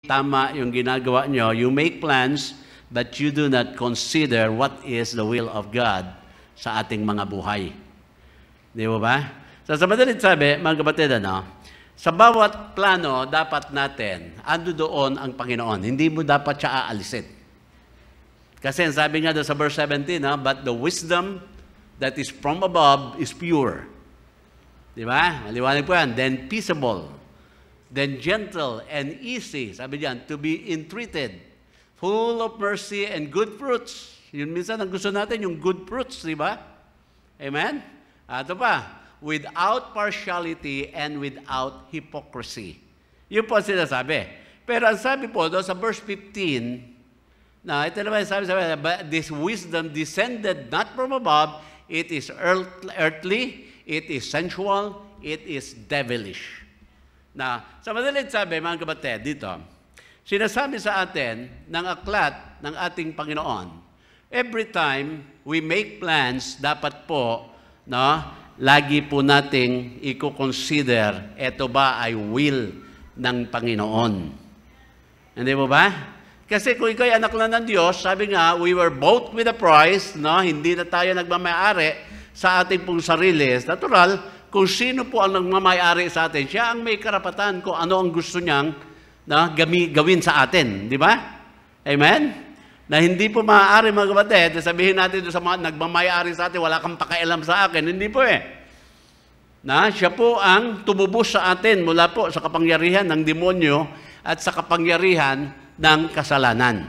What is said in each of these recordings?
tama yung ginagawa nyo. You make plans, but you do not consider what is the will of God sa ating mga buhay. Di ba? So, sa madalit sabi, mga kapatid, sa bawat plano, dapat natin, ando doon ang Panginoon. Hindi mo dapat siya aalisin. Kasi sabi nga doon sa verse 17, but the wisdom that is from above is pure. Di ba? Maliwanag po yan. Then peaceable. Then gentle and easy. Sabi diyan, to be entreated. Full of mercy and good fruits. Yun minsan ang gusto natin, yung good fruits, di ba? Amen? Ito pa, without partiality and without hypocrisy. Yun po ang sinasabi. Pero ang sabi po doon sa verse 15, na ito naman sabi, this wisdom descended not from above, it is earthly, it is sensual, it is devilish. Na, sa madalit sabi, mga kapatid, dito, sinasabi sa atin ng aklat ng ating Panginoon, every time we make plans, dapat po, lagi po nating i-consider, ito ba ay will ng Panginoon. Hindi mo ba? Kasi kung ikaw ay anak na ng Diyos, sabi nga, we were bought with a price, hindi na tayo nagmamayari sa ating pong sarili. Natural, kung sino po ang nagmamayari sa atin, siya ang may karapatan kung ano ang gusto niyang gawin sa atin. Di ba? Amen? Na hindi po maaari, mga kapatid, sabihin natin sa mga nagmamayari sa atin, wala kang pakialam sa akin. Hindi po siya po ang tumubos sa atin mula po sa kapangyarihan ng demonyo at sa kapangyarihan ng kasalanan.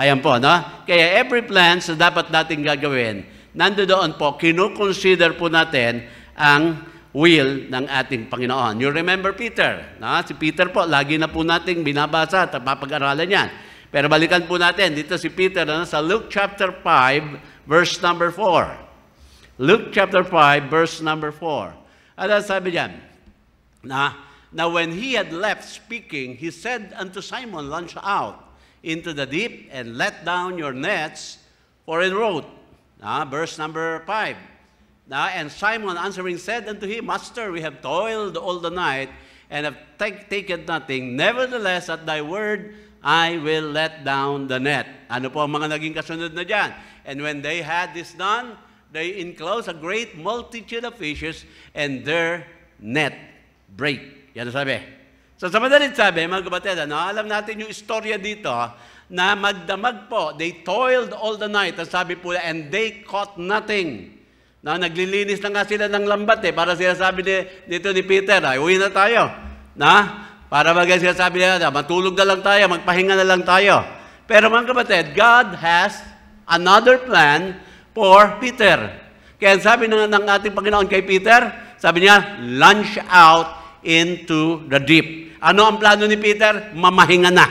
Ayan po, Kaya every plan na dapat natin gagawin, nandoon po, kinukonsider po natin ang will ng ating Panginoon. You remember Peter? Si Peter po, lagi na po nating binabasa at papag-aralan yan. Pero balikan po natin, dito si Peter sa Luke chapter 5, verse number 4. Luke chapter 5, verse number 4. At sabi diyan, now when he had left speaking, he said unto Simon, launch out into the deep and let down your nets for a draught. Verse number 5. And Simon answering said unto him, Master, we have toiled all the night and have taken nothing. Nevertheless, at thy word, I will let down the net. Ano po ang mga naging kasunod na dyan? And when they had this done, they enclosed a great multitude of fishes, and their net break. Yan ang sabi. So sa madalit sabi, mga kapatid, alam natin yung istorya dito, na magdamag po, they toiled all the night, ang sabi po, and they caught nothing. Naglilinis na nga sila ng lambat para sinasabi dito ni Peter, uwi na tayo. Para sinasabi nila, matulog na lang tayo, magpahinga na lang tayo. Pero mga kapatid, God has another plan for Peter. Kaya sabi ng ating Panginoon kay Peter, sabi niya, launch out into the deep. Ano ang plano ni Peter? Mamahinga na.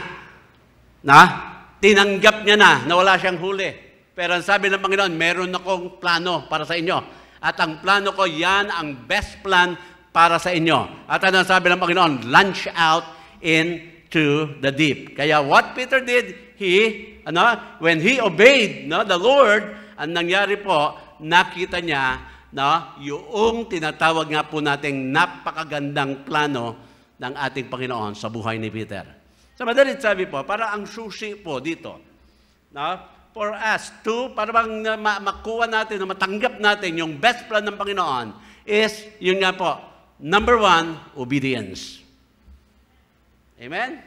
Tinanggap niya na wala siyang huli. Pero ang sabi ng Panginoon, meron akong plano para sa inyo. At ang plano ko, yan ang best plan para sa inyo. At ang sabi ng Panginoon, launch out into the deep. Kaya what Peter did, when he obeyed the Lord, ang nangyari po, nakita niya yung tinatawag nga po nating napakagandang plano ng ating Panginoon sa buhay ni Peter. Sa madalit sabi po, para ang susi po dito, for us to, para bang makuha natin, matanggap natin yung best plan ng Panginoon is, yun nga po, number 1, obedience. Amen?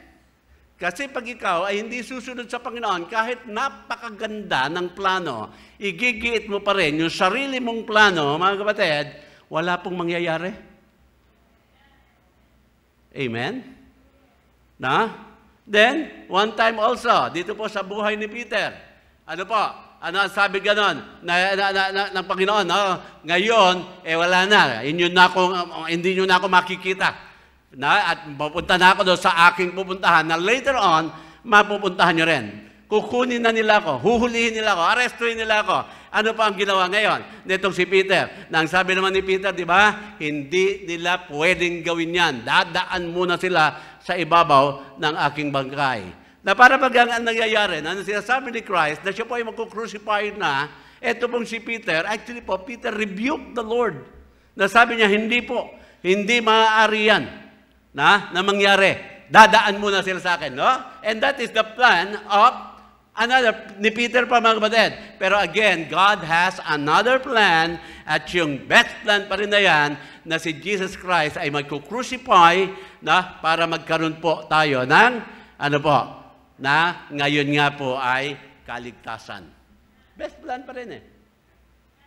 Kasi pag ikaw ay hindi susunod sa Panginoon, kahit napakaganda ng plano, igigiit mo pa rin yung sarili mong plano, mga kapatid, wala pong mangyayari. Amen? Then, one time also, dito po sa buhay ni Peter, ano po? Ano sabi ganon ng Panginoon? Ngayon, wala na. Hindi nyo na ako makikita. At pupunta na ako doon sa aking pupuntahan na later on, mapupuntahan nyo rin. Kukunin na nila ako, huhulihin nila ako, arestuhin nila ako. Ano pa ang ginawa ngayon nitong si Peter? Nang sabi naman ni Peter, di ba? Hindi nila pwedeng gawin yan. Dadaan muna sila sa ibabaw ng aking bangkay. Na para pag ang nangyayari, na sinasabi ni Christ, na siya po ay magkukrucify na, eto pong si Peter, actually po, Peter rebuked the Lord. Na sabi niya, hindi po, hindi maaari yan na mangyari. dadaan muna sila sa akin, no? And that is the plan of ni Peter pa, mga kapatid. Pero again, God has another plan, at yung best plan pa rin na yan, na si Jesus Christ ay magkukrucify na para magkaroon po tayo ng, na ngayon nga po ay kaligtasan. Best plan pa rin eh.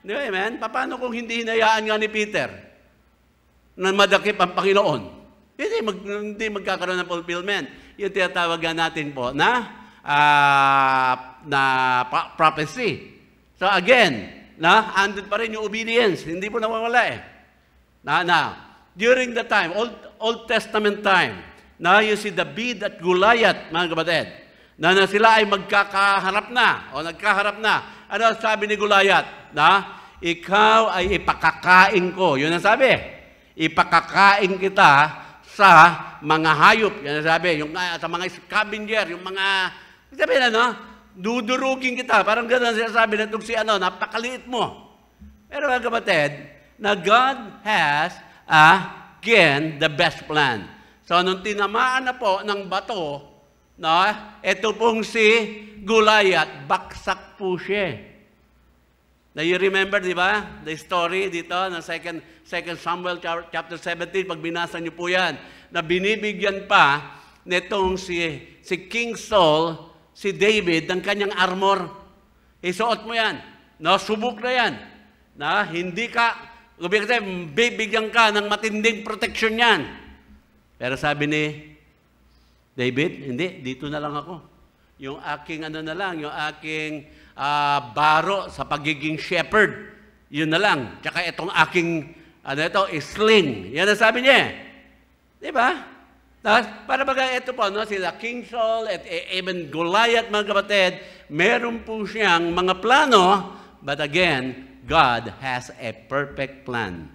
Di ba, amen? Paano kung hindi hinayaan nga ni Peter na madakip ang Panginoon? Hindi magkakaroon ng fulfillment. Yung tinatawag natin po na prophecy. So again, andun pa rin yung obedience. Hindi po nawawala eh. During the time, Old Testament time, you see David at Goliath, mga kapatid, na sila ay magkakaharap na, o nagkaharap na. Ano sabi ni Goliath? Ikaw ay ipakakain ko. Yun ang sabi. Ipakakain kita sa mga hayop. Yan ang sabi. Sa mga scavenger, yung mga, sabi dudurugin kita. Parang gano'n sinasabi na itong napakaliit mo. Pero mga kapatid, na God has, again, the best plan. So, nung tinamaan na po ng bato, ito pong si Goliath, baksak po siya. Now, you remember, di ba, the story dito ng 2 Samuel chapter 17, pag binasa niyo po yan, na binibigyan pa nitong si King Saul, si David, ng kanyang armor. Isuot mo yan. Subok na yan. Hindi ka, bibigyan ka ng matinding protection yan. Pero sabi ni David, hindi, dito na lang ako. Yung aking yung aking baro sa pagiging shepherd, yun na lang. Tsaka itong aking, sling. Yan ang sabi niya. Di ba? Para baga ito po, sila King Saul at even Goliath, mga kapatid, meron po siyang mga plano, but again, God has a perfect plan.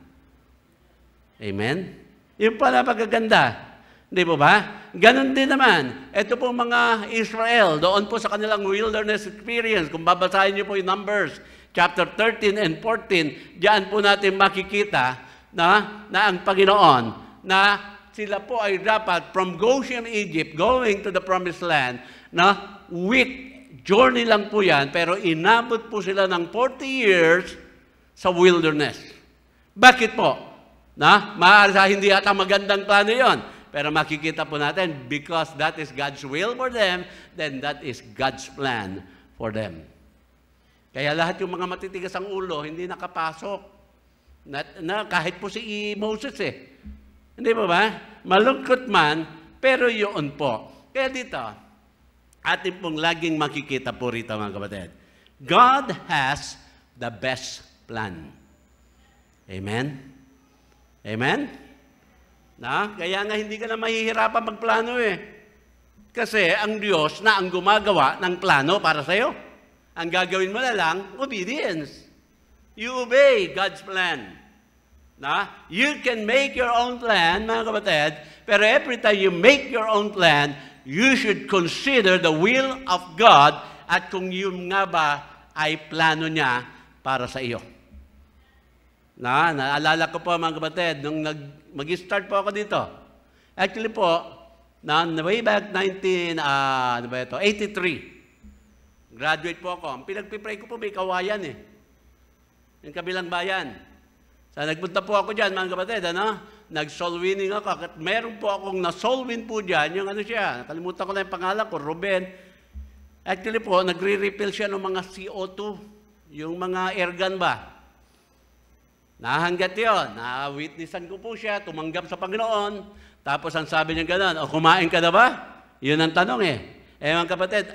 Amen? Yung pala pagkaganda. Hindi po ba? Ganon din naman. Ito po mga Israel, doon po sa kanilang wilderness experience, kung babasahin niyo po yung Numbers, chapter 13 and 14, diyan po natin makikita na ang Panginoon, na sila po ay dapat from Goshen, Egypt, going to the Promised Land, week journey lang po yan, pero inabot po sila ng 40 years sa wilderness. Bakit po? Maaari sa hindi ata magandang plano yon. Pero makikita po natin, because that is God's will for them, then that is God's plan for them. Kaya lahat yung mga matitigas ang ulo, hindi nakapasok. Kahit po si Moses eh. Hindi po ba? Malungkot man, pero yun po. Kaya dito, atin pong laging makikita po rito, mga kapatid. God has the best plan. Amen? Amen? Kaya nga hindi ka na mahihirapan magplano eh. Kasi ang Diyos na ang gumagawa ng plano para sa'yo. Ang gagawin mo na lang, obedience. You obey God's plan. You can make your own plan, mga kapatid, pero every time you make your own plan, you should consider the will of God at kung yun nga ba ay plano niya para sa iyo. Naalala ko po, mga kapatid, nung mag-start po ako dito. Actually po, way back 1983, graduate po ako. Ang pinagpipray ko po, may kawayan eh. Yung kabilang bayan. So, nagpunta po ako dyan, mga kapatid, nag-soul winning ako. At meron po akong na-soul win po dyan, yung siya, nakalimutan ko na yung pangalan ko, Ruben. Actually po, nagre-refill siya ng mga CO2, yung mga airgun ba. Nahanggat yun. Na-witnessan ko po siya, tumanggap sa Panginoon. Tapos ang sabi niya gano'n, kumain ka na ba? Yun ang tanong eh. Mga kapatid,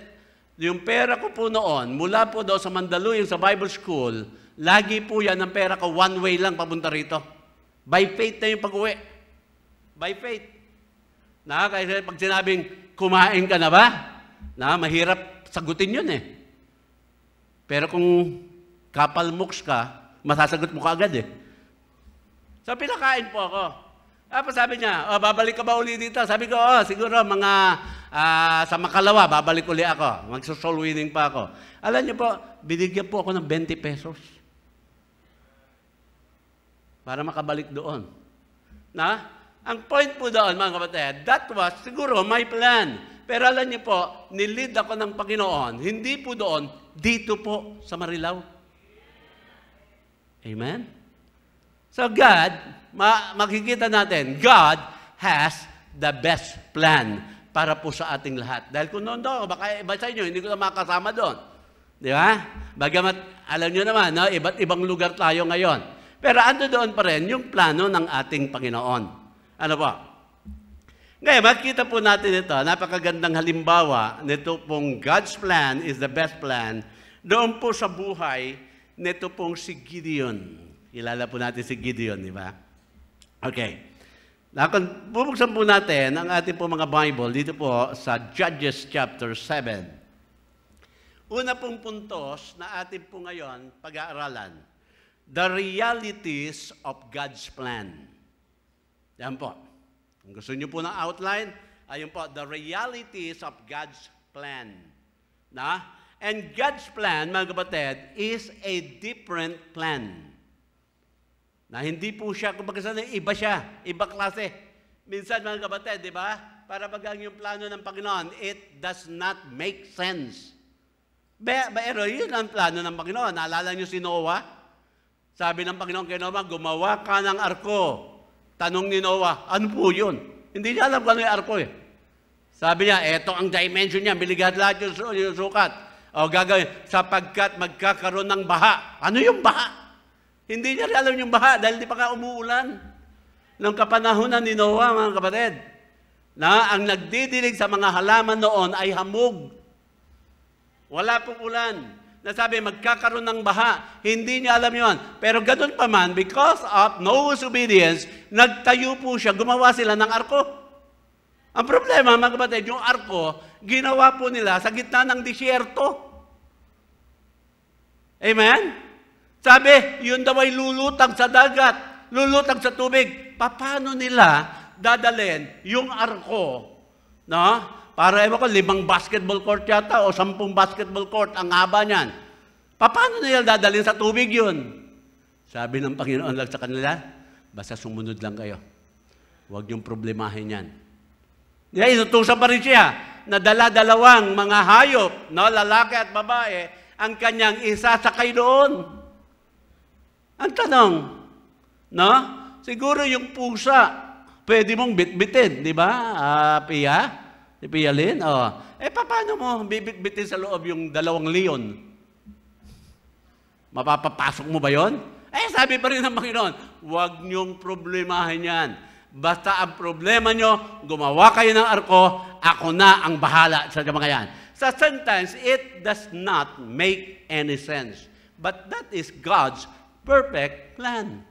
yung pera ko po noon, mula po daw sa Mandaluyong sa Bible School, lagi po yan ang pera ko, one way lang papunta rito. By faith na yung pag-uwi. By faith. Kaya pag sinabing, kumain ka na ba? Mahirap sagutin yun eh. Pero kung kapalmuks ka, masasagot mo kaagad eh. So, pinakain po ako. Tapos sabi niya, babalik ka ba uli dito? Sabi ko, siguro mga sa Makalawa, babalik uli ako. Magso-soul winning pa ako. Alam niyo po, binigyan po ako ng 20 pesos. Para makabalik doon. Ang point po doon, mga kapatid, that was siguro my plan. Pero alam niyo po, nilid ako ng Panginoon, hindi po doon, dito po sa Marilao. Amen? So God, makikita natin, God has the best plan para po sa ating lahat. Dahil kung noon doon, baka iba sa inyo, hindi ko na makasama doon. Di ba? Bagamat, alam nyo naman, no, iba't ibang lugar tayo ngayon. Pero ando doon pa rin yung plano ng ating Panginoon. Ano po? Ngayon, makikita po natin ito, napakagandang halimbawa nito pong God's plan is the best plan doon po sa buhay nito pong si Gideon. Kilala po natin si Gideon, di ba? Okay. Bubuksan po natin ang ating po mga Bible dito po sa Judges chapter 7. Una pong puntos na ating po ngayon pag-aaralan, the realities of God's plan. Yan po. Kung gusto niyo po ng outline, ayun po, the realities of God's plan. Na? And God's plan, mga kapatid, is a different plan. Na hindi po siya, kung iba siya, iba klase. Minsan, mga kapatid, di ba? Para pag yung plano ng Panginoon, it does not make sense. Pero yun ang plano ng Panginoon. Naalala niyo si Noah? Sabi ng Panginoon kay Noah, gumawa ka ng arko. Tanong ni Noah, ano po yun? Hindi niya alam kung ano yung arko eh. Sabi niya, eto ang dimension niya, biligat lahat yung sukat. O gagawin, sapagkat magkakaroon ng baha. Ano yung baha? Hindi niya rin alam yung baha dahil di pa ka umuulan. Nung kapanahunan ni Noah, mga kapatid, na ang nagdidilig sa mga halaman noon ay hamog. Wala pong ulan. Nasabi, magkakaroon ng baha. Hindi niya alam yon. Pero ganun pa man, because of Noah's obedience, nagtayo po siya, gumawa sila ng arko. Ang problema, mga kapatid, yung arko, ginawa po nila sa gitna ng disyerto. Amen? Sabi, yun daw ay lulutang sa dagat, lulutang sa tubig. Paano nila dadalhin yung arko, no? Para ewan ko, 5 basketball court yata o 10 basketball court ang haba niyan. Paano nila dadalhin sa tubig yun? Sabi ng Panginoon lang sa kanila, basta sumunod lang kayo. Huwag niyong problemahin yan. Inutusan pa rin siya na dala-dalawang mga hayop, no, lalaki at babae, ang kanyang isasakay doon. Ang tanong, no? Siguro yung pusa, pwede mong bitbitin, di ba, Pia? Si Pia Lynn? Paano mo bibitbitin sa loob yung 2 leon? Mapapapasok mo ba yon? Sabi pa rin ng Panginoon, huwag niyong problemahin yan. Basta ang problema niyo, gumawa kayo ng arko, ako na ang bahala sa mga yan. So sometimes, it does not make any sense. But that is God's perfect plan.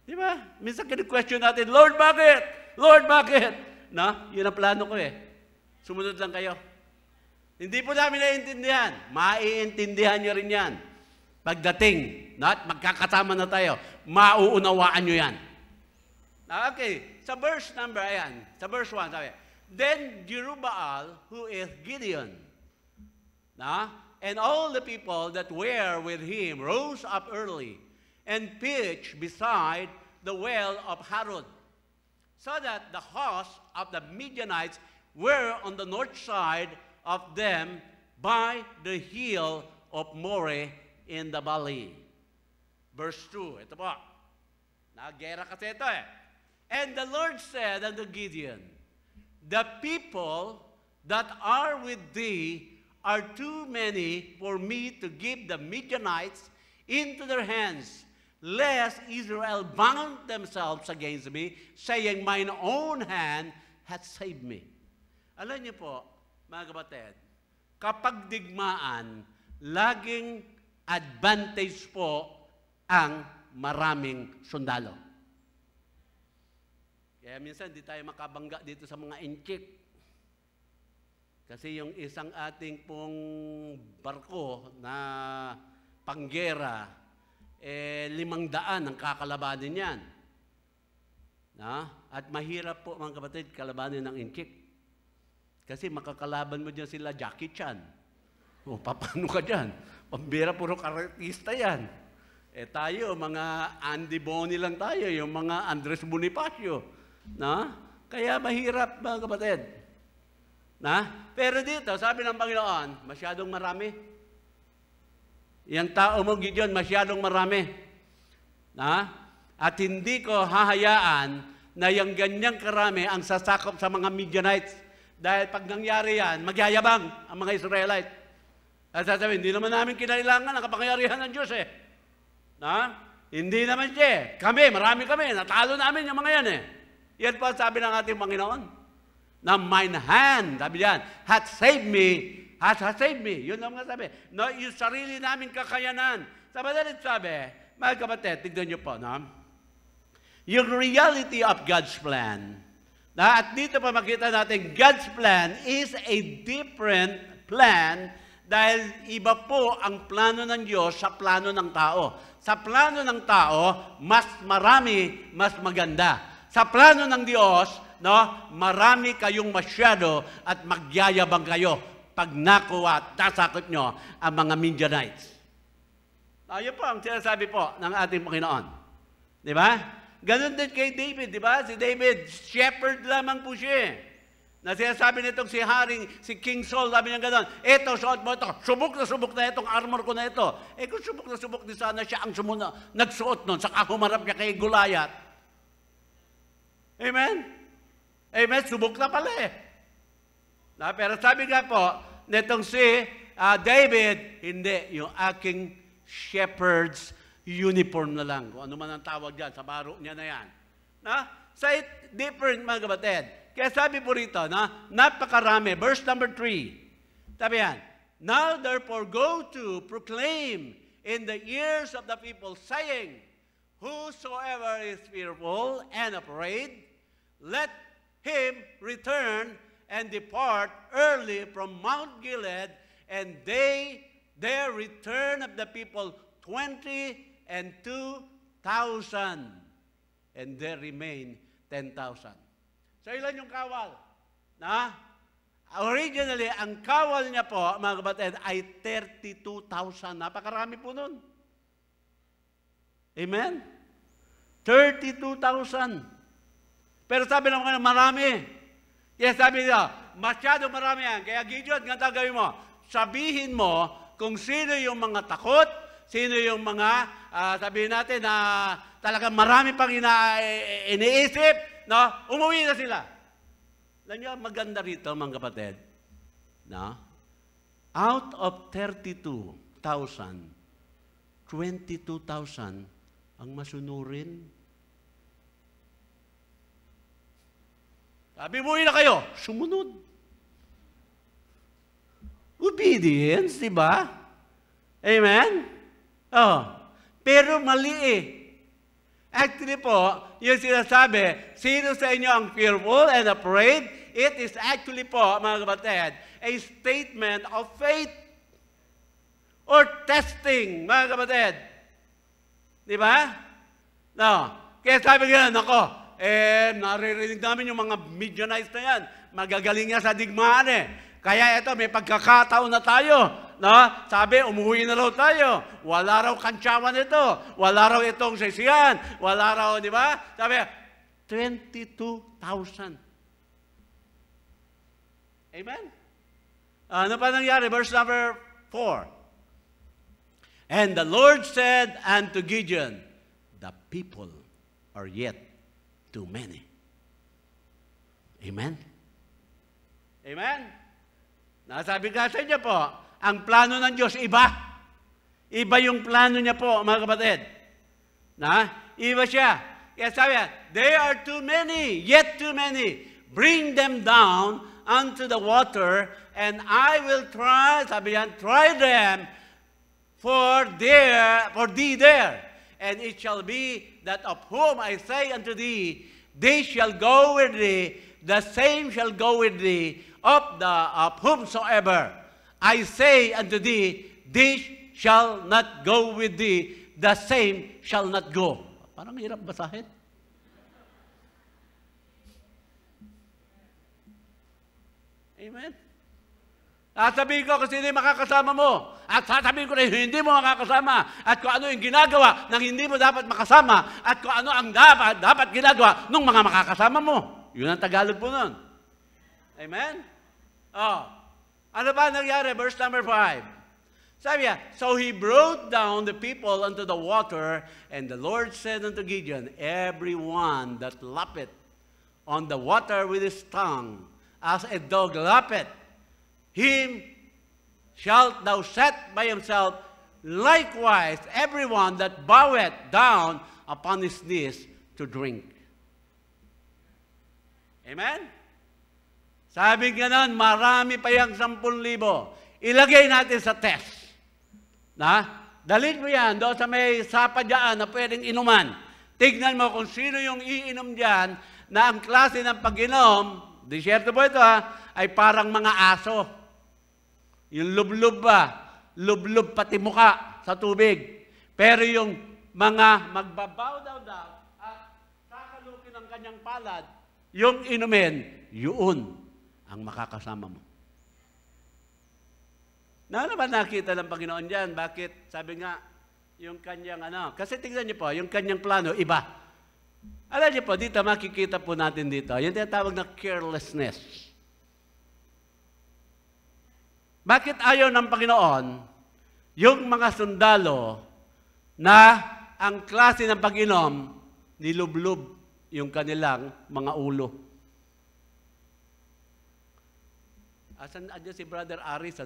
Di ba? Minsan kini-question natin, Lord, bakit? Lord, bakit? No? Yun ang plano ko eh. Sumunod lang kayo. Hindi po namin naiintindihan. Maiintindihan nyo rin yan. Pagdating, magkakasama na tayo, mauunawaan nyo yan. Okay, sa verse number, ayan, sa verse 1, sabi, then Jerubbaal, who is Gideon, and all the people that were with him rose up early and pitched beside the well of Harod, so that the host of the Midianites were on the north side of them by the hill of Moreh in the valley. Verse 2, ito po. Nagera kasi ito eh. And the Lord said unto Gideon, the people that are with thee are too many for me to give the Midianites into their hands, lest Israel bound themselves against me, saying, mine own hand hath saved me. Alam niyo po, mga kapatid, kapag digmaan, laging advantage po ang maraming sundalo. Kaya minsan di tayo makabangga dito sa mga inchik. Kasi yung isang ating pong barko na panggera, 500 ang kakalabanin yan. At mahirap po, mga kapatid, kalabanin ng inchik. Kasi makakalaban mo dyan sila Jackie Chan. Paano ka dyan? Pambira, puro karatista yan. Tayo, mga Andy Boni lang tayo, yung mga Andres Bonifacio. Na? Kaya mahirap, mga kapatid. Na? Pero dito, sabi ng Panginoon, masyadong marami. Yung tao mo, Gideon, masyadong marami. Na? At hindi ko hahayaan na yung ganyang karami ang sasakop sa mga Midianites. Dahil pag nangyari yan, magyayabang ang mga Israelites. At sasabihin, hindi naman namin kinailangan ang kapangyarihan ng Diyos eh. Na? Hindi naman siya. Kami, marami kami. Natalo namin yung mga yan eh. Yan po sabi ng ating Panginoon. Na mine hand, sabi yan, hath saved me, hath saved me. Yun ang mga sabi. No, yung sarili namin kakayanan. Sabi, mga kapatid, tignan nyo po, no? Yung reality of God's plan. Na, at dito pa makita natin, God's plan is a different plan dahil iba po ang plano ng Diyos sa plano ng tao. Sa plano ng tao, mas marami, mas maganda. Sa plano ng Diyos, no, marami kayong masyado at magyayabang kayo pag nakuha at nasakot nyo ang mga Midianites. Yun po ang sinasabi po ng ating Panginoon. Di ba? Ganon din kay David, di ba? Si David, shepherd lamang po siya. Na sinasabi nitong si King Saul, sabi niya gano'n, eto, suot mo ito, subok na itong armor ko na ito. Kung subok na subok din sana siya ang nagsuot nun, saka humarap niya kay Goliath. Amen? Amen? Subok na pala eh. Pero sabi nga po, nitong si David, hindi, yung aking shepherd's uniform na lang. Kung ano man ang tawag dyan, sa baro niya na yan. So it's different, mga kapatid. Kaya sabi po rito, napakarami. Verse number 3. Sabi yan, now therefore go to proclaim in the ears of the people, saying, whosoever is fearful and afraid, let him return and depart early from Mount Gilead, and there return of the people 22,000, and there remain 10,000. So ilan yung kawal? Originally, ang kawal niya po, mga kapatid, ay 32,000. Napakarami po nun. Amen? 32,000. Pero sabi naman, marami. Yes, sabi niya, masyado marami yan. Kaya Gideon, nga gawin mo, sabihin mo kung sino yung mga takot, sino yung mga, sabihin natin na talagang marami pang iniisip, no? Umuwi na sila. Alam niyo, maganda rito, mga kapatid, no? Out of 32,000, 22,000 ang masunurin. Sabi, umuwi na kayo. Sumunod. Obedience, di ba? Amen? Pero mali eh. Actually po, yung sinasabi, sino sa inyo ang fearful and afraid? It is actually po, mga kapatid, a statement of faith or testing, mga kapatid. Di ba? No. Kaya sabi nga, nako, naririnig namin yung mga Midianites na yan. Magagaling nga sa digmaan eh. Kaya ito, may pagkakataon na tayo. No? Sabi, umuwi na raw tayo. Wala raw kantsawan ito. Wala raw itong sisiyan. Wala raw, di ba? Sabi, 22,000. Amen? Ano pa nangyari? Verse number 4. And the Lord said unto Gideon, the people are yet too many. Amen? Amen? Nasabi ka sa inyo po, ang plano ng Diyos, iba. Iba yung plano niya po, mga kapatid. Iba siya. Kaya sabi niya, they are too many, yet too many. Bring them down unto the water, and I will try, sabi niya, try them for thee there. And it shall be that of whom I say unto thee, they shall go with thee, the same shall go with thee, of whomsoever I say unto thee, this shall not go with thee, the same shall not go. Parang hirap basahin. Amen? Sabihin ko, kasi hindi makakasama mo. at sasabihin ko na hindi mo makakasama at kung ano yung ginagawa ng hindi mo dapat makasama at kung ano ang dapat ginagawa ng mga makakasama mo. Yun ang Tagalog po nun. Amen? Oh. Ano ba nangyari? Verse number 5. Sabi niya, so he brought down the people unto the water, and the Lord said unto Gideon, every one that lappeth on the water with his tongue, as a dog lappeth, him shalt thou set by himself, likewise everyone that boweth down upon his knees to drink. Amen? Sabi ganon, marami pa yung 10,000. Ilagay natin sa test. Dalhin mo yan doon sa may sapa dyan na pwedeng inuman. Tignan mo kung sino yung iinom dyan na ang klase ng pag-inom, disyerto po ito ay parang mga aso. Yung lublub ba? Lublub pati muka sa tubig. Pero yung mga magbabaw daw at kakalukin ng kanyang palad, yung inumin, yun ang makakasama mo. Na naman nakita ng Panginoon dyan? Bakit? Sabi nga, yung kanyang kasi tingnan niyo po, yung kanyang plano, iba. Alam niyo po, dito makikita po natin dito, yung tinatawag na carelessness. Bakit ayaw ng Panginoon yung mga sundalo na ang klase ng pag-inom, nilublob yung kanilang mga ulo? Asan si Brother Aris,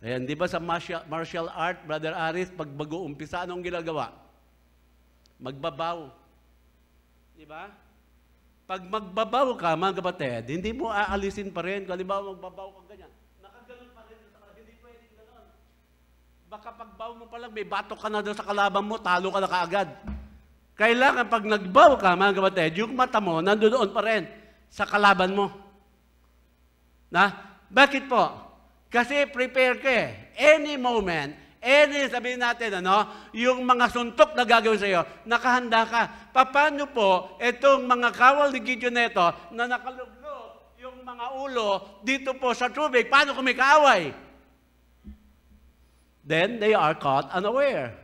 Ayan, di ba sa martial art, Brother Aris, pag bago-umpisa, anong ginagawa? Magbabaw. Di ba? Pag magbabaw ka, mga kapatid, hindi mo aalisin pa rin. Kung halimbawa magbabaw ka ganyan, nakaganon pa rin. Hindi pwedeng ganon. Baka pagbaw mo pa lang, may batok ka na doon sa kalaban mo, talo ka na kaagad. Kailangan pag nagbaw ka, mga kapatid, yung mata mo, nandoon pa rin sa kalaban mo. Bakit po? Kasi prepare ka any moment, sabihin natin, yung mga suntok na gagawin sa iyo, nakahanda ka. Paano po itong mga kawal ni Gideon neto na nakaluglo yung mga ulo dito po sa tubig, paano kung may kaaway? Then they are caught unaware.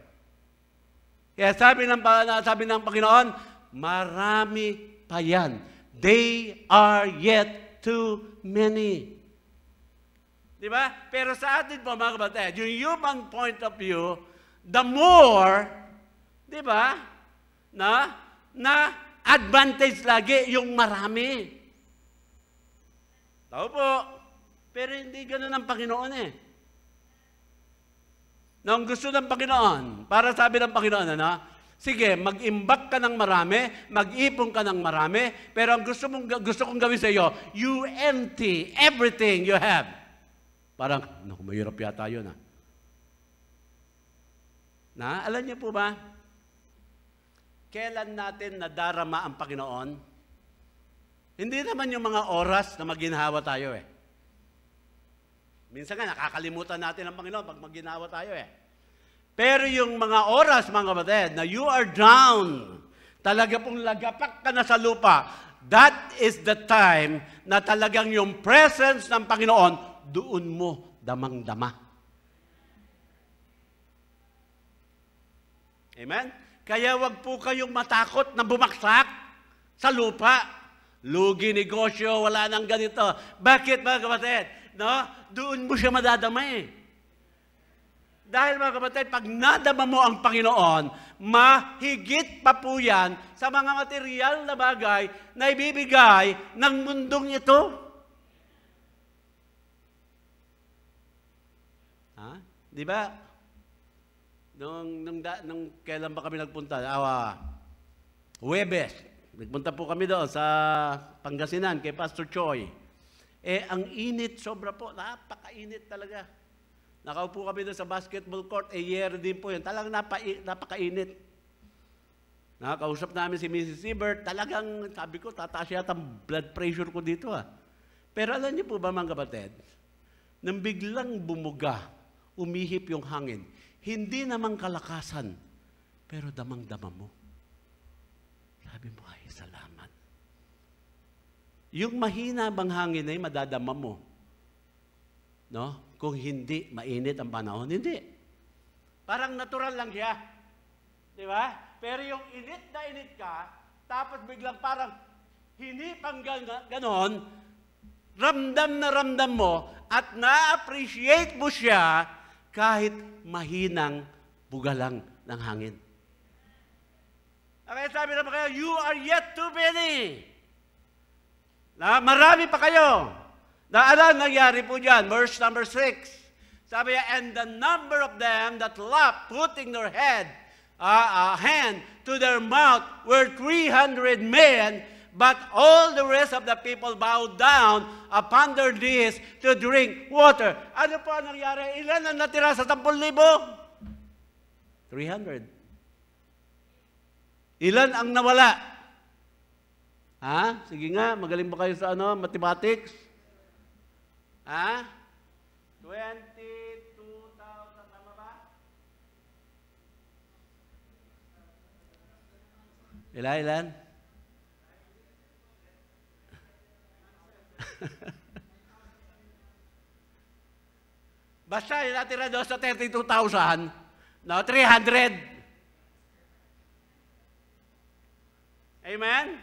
Kaya sabi ng Panginoon, marami pa yan. They are yet too many. Di ba? Pero sa atin po, mga kapatid, yung human point of view, the more, di ba, na advantage lagi yung marami. Tao po. Pero hindi ganun ang Panginoon Nang gusto ng Panginoon, para sabi ng Panginoon, sige, mag-imbak ka ng marami, mag-ipon ka ng marami, pero ang gusto kong gawin sa iyo, you empty everything you have. Parang, mahirap yata yun alam niyo po ba, kailan natin nadarama ang Panginoon? Hindi naman yung mga oras na maginhawa tayo Minsan nga, nakakalimutan natin ang Panginoon pag maginhawa tayo Pero yung mga oras, mga kapatid, na you are down, talaga pong lagapak ka na sa lupa, that is the time na talagang yung presence ng Panginoon doon mo damang-dama. Amen? Kaya wag po kayong matakot na bumaksak sa lupa. Lugi negosyo, wala nang ganito. Bakit, mga kapatid? Doon mo siya madadama Dahil, mga kapatid, pag nadama mo ang Panginoon, mahigit pa po yan sa mga material na bagay na ibibigay ng mundong ito. Di ba? Nung kailan ba kami nagpunta? Huwebes. Nagpunta po kami doon sa Pangasinan kay Pastor Choi. Ang init, sobra po. Napakainit talaga. Nakaupo kami doon sa basketball court. Year din po yun. Talagang napakainit. Nakausap namin si Mrs. Siebert. Talagang, sabi ko, tataas yata ang blood pressure ko dito Pero alam niyo po ba, mga kapatid, nang biglang bumuga, umihip yung hangin. Hindi naman kalakasan, pero damang-dama mo. Sabi mo, ay, salamat. Yung mahina bang hangin ay madadama mo. kung hindi mainit ang panahon? Hindi. Parang natural lang siya. Di ba? Pero yung init na init ka, tapos biglang parang hinipang ganon, ramdam na ramdam mo at na-appreciate mo siya kahit mahinang bugalang ng hangin. Kaya sabi naman kayo, you are yet too many. Marami pa kayo. Ano nangyari po dyan? Verse number 6. Sabi niya, and the number of them that laughed, putting their hand to their mouth, were 300 men, but all the rest of the people bowed down upon their knees to drink water. Ano po ang nangyari? Ilan ang natira sa 10,000? 300. Ilan ang nawala? Ha? Sige nga, magaling ba kayo sa mathematics? Ha? 22,000, tama ba? Ilan? Basta yung natira doon sa 32,000, 300. Amen?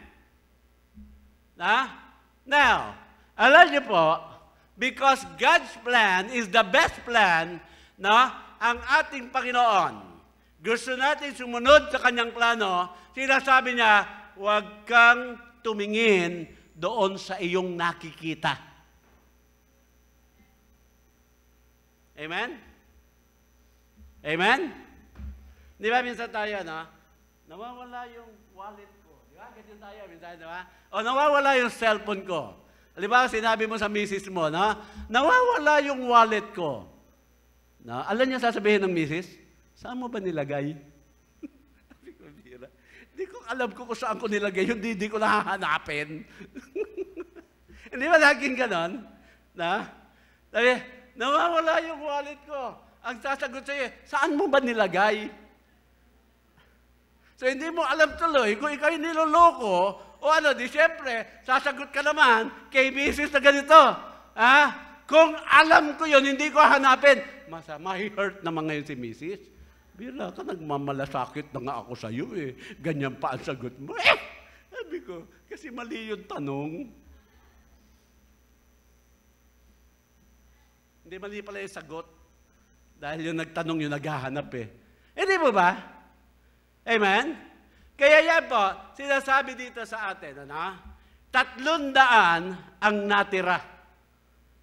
Now, alam niyo po, because God's plan is the best plan, ang ating Panginoon, gusto natin sumunod sa kanyang plano, sinasabi niya, huwag kang tumingin doon sa iyong nakikita. Amen? Amen? Di ba minsan tayo, nawawala yung wallet ko. Di ba? Ganyan tayo, minsan, di ba? O nawawala yung cellphone ko. Di ba, sinabi mo sa misis mo, nawawala yung wallet ko. Alam niya sasabihin ng misis, saan mo ba nilagay? Hindi ko alam kung saan ko nilagay, hindi ko nahahanapin. Hindi ba laging ganon? Sabi, nawawala yung wallet ko. Ang sasagot sa'yo, saan mo ba nilagay? So, hindi mo alam tuloy kung ikaw yung niloloko, o di siyempre, sasagot ka naman kay misis na ganito. Kung alam ko yun, hindi ko hanapin. Mahi-hurt naman ngayon si misis. Bira ka, nagmamalasakit na nga ako sa'yo eh. Ganyan pa ang sagot mo. Sabi ko, kasi mali yung tanong. Hindi mali pala yung sagot. Dahil yung nagtanong yung naghahanap eh. Hindi mo ba? Amen? Kaya yan po, sinasabi dito sa atin, 300 ang natira.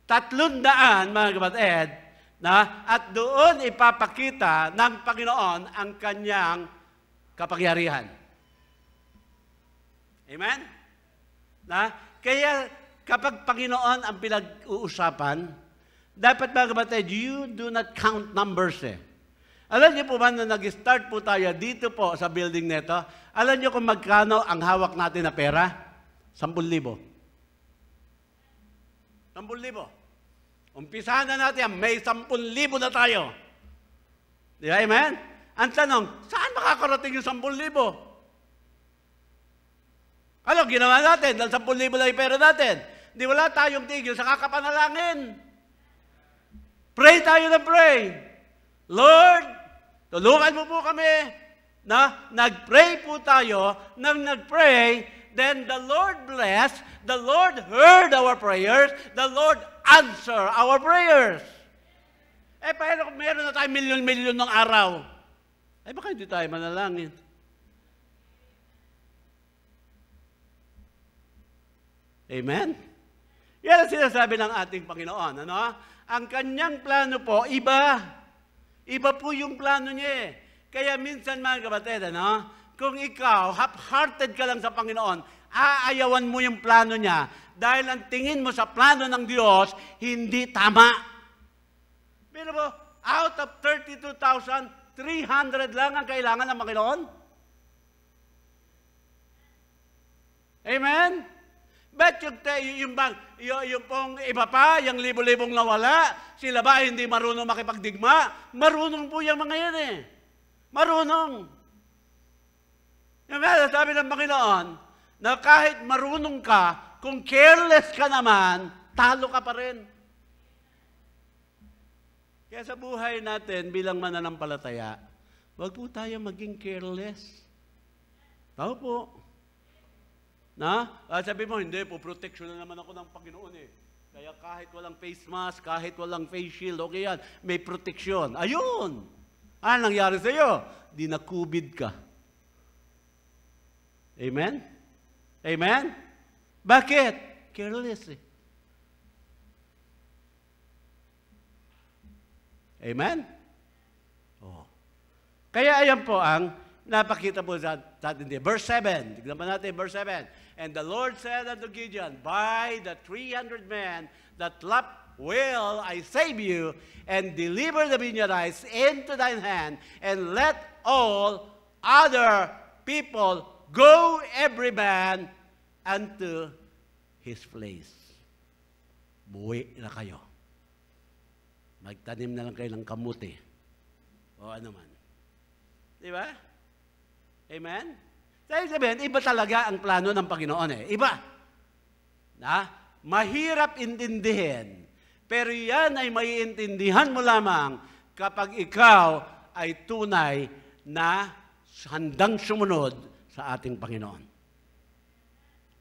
300, mga kapatid, at doon ipapakita ng Panginoon ang kanyang kapangyarihan. Amen? Kaya kapag Panginoon ang pinag-uusapan, dapat mga kapatid, you do not count numbers eh. Alam niyo po ba na nag-start po tayo dito po sa building nito? Alam niyo kung magkano ang hawak natin na pera? 10,000. 10,000. Umpisahan na natin, may 10,000 na tayo. Di ba, amen? Ang tanong, saan makakarating yung 10,000? Ano, ginawa natin? Dahil 10,000 na yung pera natin. Di wala tayong tigil sa kakapanalangin. Pray tayo na pray. Lord, tulungan mo po kami nag-pray po tayo. Nang nag-pray, then the Lord blessed, the Lord heard our prayers, the Lord answered our prayers. Paano kung meron na tayo milyon-milyon ng araw? Baka hindi tayo manalangin. Amen? Yan ang sinasabi ng ating Panginoon. Ang kanyang plano po, iba. Iba po yung plano niya eh. Kaya minsan mga kapatid, kung ikaw, half-hearted ka lang sa Panginoon, aayawan mo yung plano niya dahil ang tingin mo sa plano ng Diyos, hindi tama. Pero po, out of 32,000, 300 lang ang kailangan ng Panginoon. Amen? But yung pong iba pa, yung libo-libong nawala, sila ba hindi marunong makipagdigma? Marunong po yung mga yan eh. Marunong. Yung sabi ng Panginoon, na kahit marunong ka, kung careless ka naman, talo ka pa rin. Kaya sa buhay natin bilang mananampalataya, wag po tayo maging careless. Tao po. Sabi mo, hindi po, protection na naman ako ng Panginoon eh. Kaya kahit walang face mask, kahit walang face shield, okay yan, may protection. Ayun! Ano nangyari sa iyo? Di na-COVID ka. Amen? Amen? Bakit? Careless eh. Amen? Oh. Kaya ayan po ang napakita po sa atin din. Verse 7. Tignan pa natin, verse 7. And the Lord said unto Gideon, by the 300 men that left will I save you, and deliver the Midianites into thine hand, and let all other people go every man unto his place. Buwi na kayo. Magtanim na lang kayo ng kamuti. O ano man. Di ba? Amen? Dahil sabihin, iba talaga ang plano ng Panginoon eh. Iba. Mahirap intindihin. Pero yan ay maiintindihan mo lamang kapag ikaw ay tunay na handang sumunod sa ating Panginoon.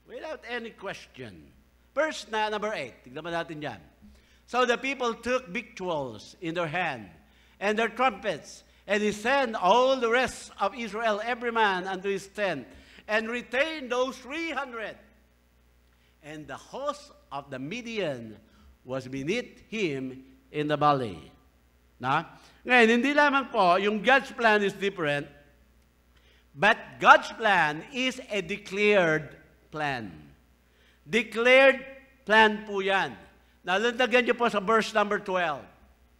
Without any question. Verse number 8. Tignan natin yan. So the people took victuals in their hand, and their trumpets, and he sent all the rest of Israel, every man unto his tent, and retained those 300. And the host of the Midian was beneath him in the valley. Ngayon, hindi lamang po, yung God's plan is different, but God's plan is a declared plan. Declared plan po yan. Nalundagan niyo po sa verse number 12.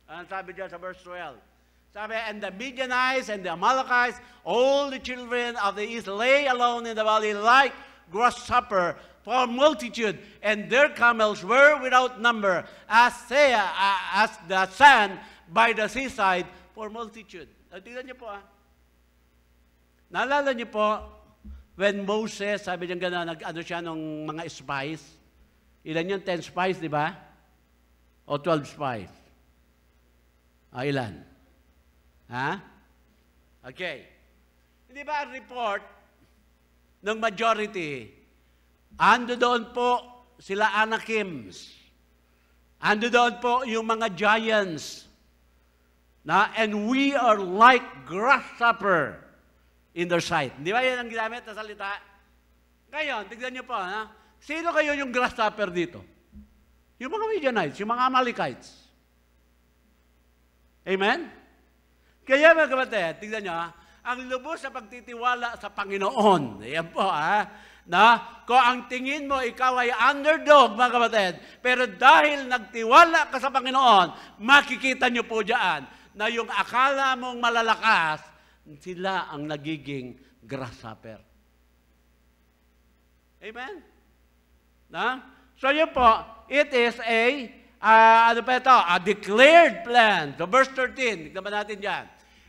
Ano sabi diyan sa verse 12? Sabi, and the Midianites and the Amalekites, all the children of the east lay alone in the valley like grasshopper for multitude, and their camels were without number, as the sand by the seaside for multitude. Tingnan niyo po Naalala niyo po, when Moses, sabi niya gano'n, nag-ano siya ng mga spies, ilan yung 10 spies, di ba? O 12 spies? Ilan? Okay. Hindi ba ang report ng majority, ando doon po sila Anakims, ando doon po yung mga giants, and we are like grasshopper in their sight. Di ba yan ang ginamit na salita? Ngayon, tignan niyo po, sino kayo yung grasshopper dito? Yung mga Midianites, yung mga Amalekites. Amen? Kaya mga kapatid, tignan niyo, ang lubos sa pagtitiwala sa Panginoon. Ayan po, kung ang tingin mo, ikaw ay underdog, mga kapatid, pero dahil nagtiwala ka sa Panginoon, makikita niyo po diyan na yung akala mong malalakas, sila ang nagiging grasshopper. Amen? So yun po, it is a declared plan. So verse 13, tignan natin dyan.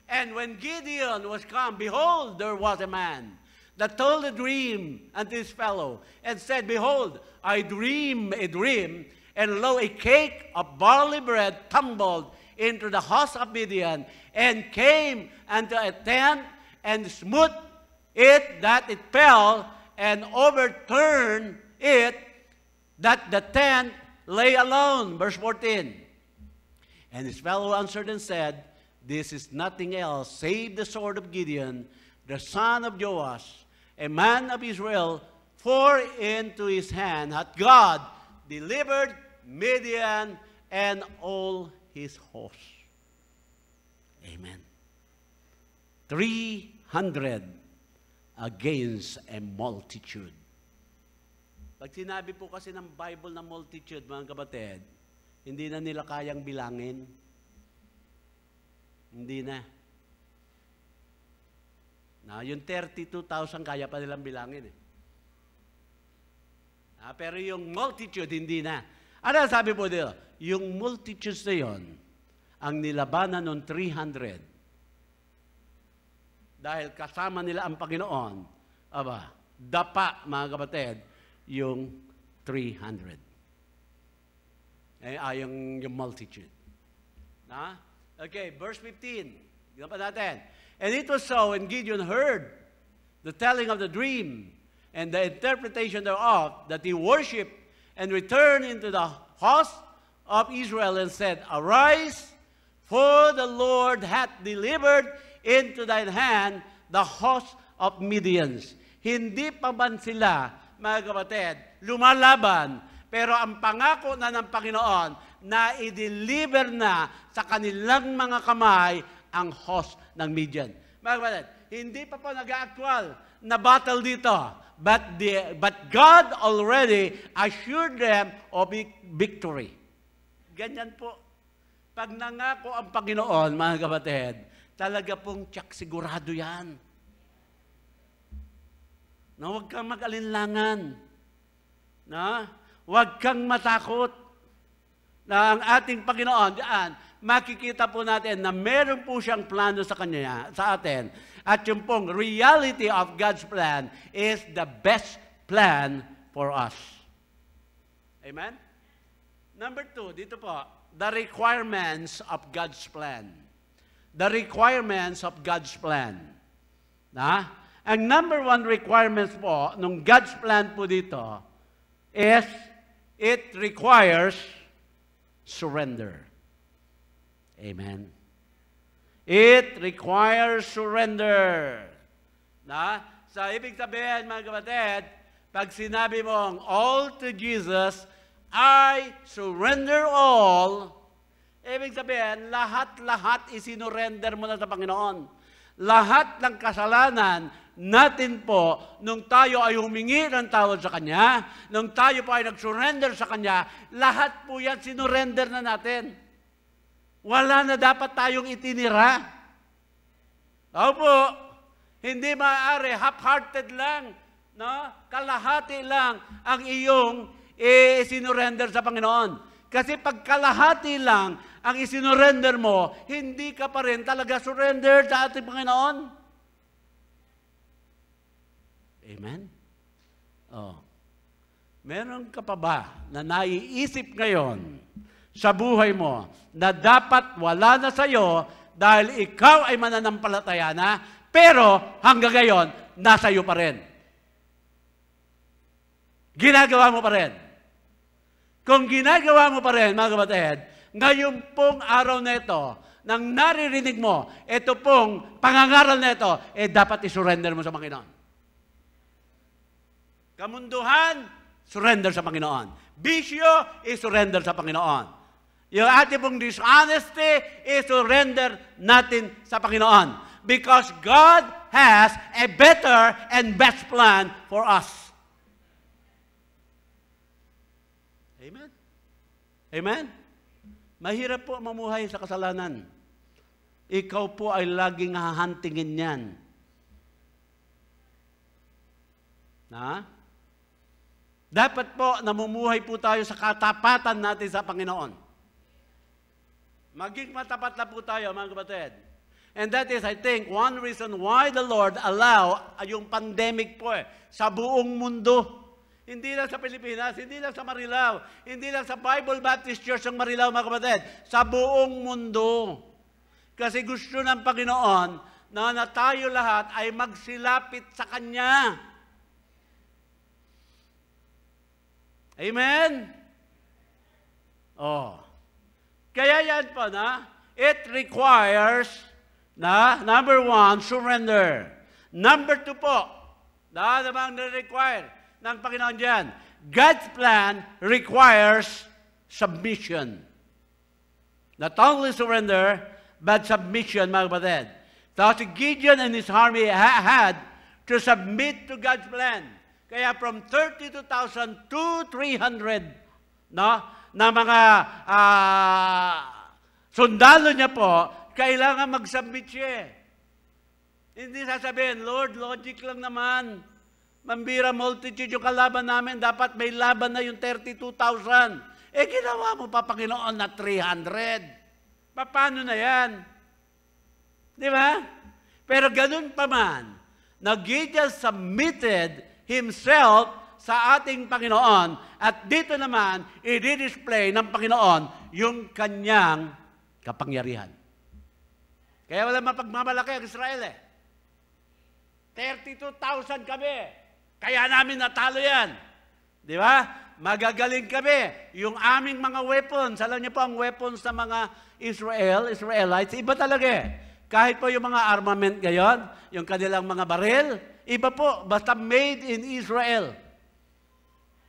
And when Gideon was come, behold, there was a man that told a dream unto his fellow, and said, behold, I dream a dream, and lo, a cake of barley bread tumbled into the house of Midian, and came unto a tent, and smote it that it fell, and overturned it, that the tent lay alone. Verse 14. And his fellow answered and said, this is nothing else save the sword of Gideon, the son of Joash, a man of Israel, for into his hand hath God delivered Midian and all his host. Amen. 300 against a multitude. Pag sinabi po kasi ng Bible na multitude, mga kapatid, hindi na nila kayang bilangin. Hindi na. Yung 32,000 kaya pa nilang bilangin. Pero yung multitude, hindi na. Ano sabi po dito? Yung multitudes na yun, ang nilabanan ng 300. Dahil kasama nila ang Panginoon, dapa, mga kapatid, yung 300. Yung multitude. Okay, verse 15. Tignan pa natin. And it was so when Gideon heard the telling of the dream and the interpretation thereof, that he worshipped and returned into the host of Israel and said, Arise, for the Lord hath delivered into thine hand the host of Midians. Hindi pa man sila, mga kapatid, lumalaban, pero ang pangako na ng Panginoon na i-deliver na sa kanilang mga kamay ang host ng Midian. Mga kapatid, hindi pa po nag-actual na battle dito, but God already assured them of victory. Ganyan po. Pag nangako ang Panginoon, mga kapatid, talaga pong tiyak sigurado yan. Na huwag kang mag-alinlangan. Na huwag kang matakot. Na ang ating Panginoon, diyan, makikita po natin na meron po siyang plano sa kanya, sa atin. At yung pong reality of God's plan is the best plan for us. Amen? Number 2, dito po, the requirements of God's plan. The requirements of God's plan. Na? Ang number 1 requirements po ng God's plan po dito is it requires surrender. Amen. It requires surrender. Na? Sa ibig sabihin, mga kapatid, pag sinabi mong all to Jesus, I surrender all, ibig sabihin, lahat-lahat isinurrender mo na sa Panginoon. Lahat ng kasalanan natin po, nung tayo ay humingi ng tawad sa Kanya, nung tayo po ay nag-surrender sa Kanya, lahat po yan sinurrender na natin. Wala na dapat tayong itinira. Opo, hindi maaari, half-hearted lang, no? Kalahati lang ang iyong isinurrender sa Panginoon. Kasi pag kalahati lang ang isinurrender mo, hindi ka pa rin talaga surrender sa ating Panginoon. Amen? Oh. Meron ka pa ba na naiisip ngayon sa buhay mo na dapat wala na sa iyo dahil ikaw ay mananampalataya na, pero hanggang ngayon, nasa iyo pa rin? Ginagawa mo pa rin. Kung ginagawa mo pa rin, mga kapatid, ngayon pong araw na ito, nang naririnig mo, ito pong pangangaral na ito, dapat isurrender mo sa Panginoon. Kamunduhan, surrender sa Panginoon. Bisyo, isurrender sa Panginoon. Yung ating pong dishonesty, isurrender natin sa Panginoon. Because God has a better and best plan for us. Amen? Amen? Mahirap po mamuhay sa kasalanan. Ikaw po ay laging hahantingin yan. Na? Dapat po namumuhay po tayo sa katapatan natin sa Panginoon. Maging matapat na po tayo, mga kapatid. And that is, I think, one reason why the Lord allow yung pandemic po sa buong mundo. Hindi lang sa Pilipinas, hindi lang sa Marilao, hindi lang sa Bible Baptist Church ng Marilao, mga kapatid, sa buong mundo. Kasi gusto ng Panginoon na tayo lahat ay magsilapit sa Kanya. Amen? Oh. Kaya yan po na, it requires na, number 1, surrender. Number 2 po, na namang na-require ng Panginoon dyan. God's plan requires submission. Not only surrender, but submission, mga kapatid. So Gideon and his army had to submit to God's plan. Kaya from 32,000 to 300, no, na mga sundalo niya po, kailangan mag-submit siya. Hindi sasabihin, Lord, logic lang naman. Mambira multitude yung kalaban namin, dapat may laban na yung 32,000. Ginawa mo pa, Panginoon, na 300. Paano na yan? Di ba? Pero ganun pa man, na Gideon submitted himself sa ating Panginoon, at dito naman, i-display ng Panginoon yung kanyang kapangyarihan. Kaya wala mapagmamalaki ang Israel eh. 32,000 kami. Kaya namin natalo yan. Di ba? Magagaling kami. Yung aming mga weapons, alam niyo po ang weapons ng mga Israelites, iba talaga eh. Kahit po yung mga armament ngayon, yung kanilang mga baril, iba po. Basta made in Israel.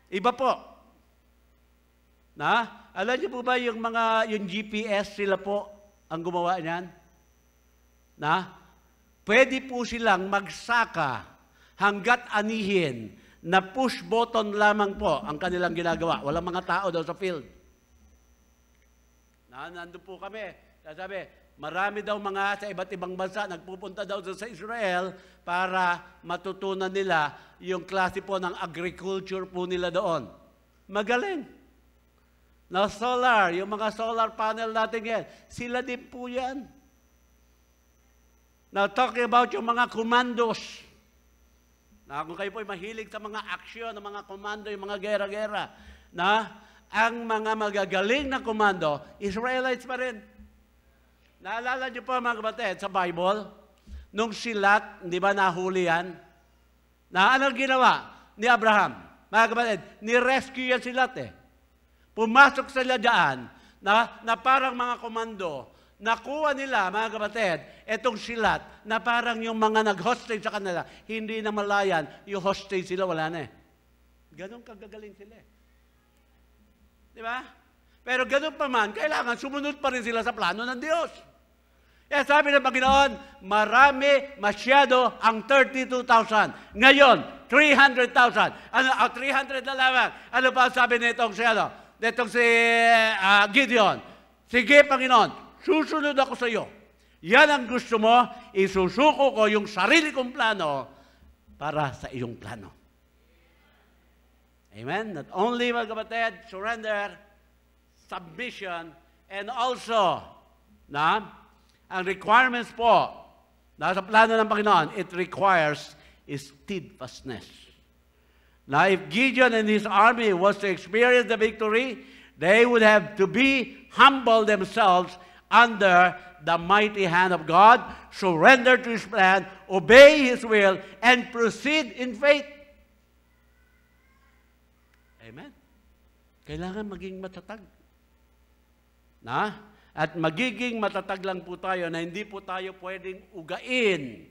Iba po. Alam niyo po ba yung GPS, sila po ang gumawa niyan? Pwede po silang magsaka hanggat anihin na push button lamang po ang kanilang ginagawa. Walang mga tao daw sa field. Nandun po kami. Sabi, marami daw mga sa iba't ibang bansa nagpupunta daw sa Israel para matutunan nila yung klase po ng agriculture po nila doon. Magaling. Solar, yung mga solar panel natin yan, sila din po yan. Now, talking about yung mga commandos. Kung kayo po'y mahilig sa mga aksyon ng mga komando, yung mga gera-gera, ang mga magagaling na komando, Israelites pa rin. Naalala niyo po mga kapatid sa Bible, nung silat, di ba nahuli yan? Anong ginawa ni Abraham? Mga kapatid, ni-rescue yan silat eh. Pumasok sila dyan na parang mga komando. Nakuha nila, mga kapatid, itong silat na parang yung mga nag-hostage sa kanila, hindi na malayan, yung hostage sila, wala na eh. Ganon kagagaling sila eh. Di ba? Pero ganon pa man, kailangan sumunod pa rin sila sa plano ng Diyos. Kaya sabi ng Panginoon, marami, masyado ang 32,000. Ngayon, 300,000. 300 na lamang. Ano pa sabi nitong si Gideon? Sige, Panginoon, susunod ako sa iyo. Yan ang gusto mo, isusuko ko yung sarili kong plano para sa iyong plano. Amen? Not only, mga kapatid, surrender, submission, and also, ang requirements po, sa plano ng Panginoon, it requires steadfastness. Now, if Gideon and his army was to experience the victory, they would have to be humble themselves under the mighty hand of God, surrender to His plan, obey His will, and proceed in faith. Amen? Kailangan maging matatag. At magiging matatag lang po tayo na hindi po tayo pwedeng ugain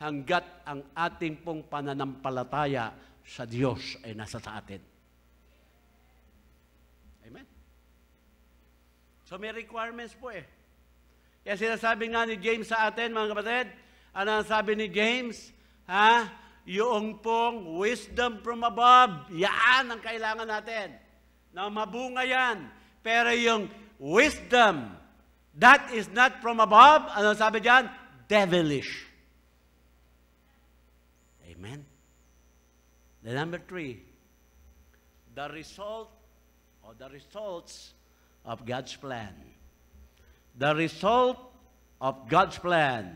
hanggat ang ating pong pananampalataya sa Diyos ay nasa sa atin. Amen? So may requirements po eh. Kaya sinasabi nga ni James sa atin, mga kapatid, ano ang sabi ni James? Yung pong wisdom from above, yan ang kailangan natin. Na mabunga yan. Pero yung wisdom that is not from above, ano ang sabi dyan? Devilish. Amen? The number 3, the result or the results of God's plan. The result of God's plan.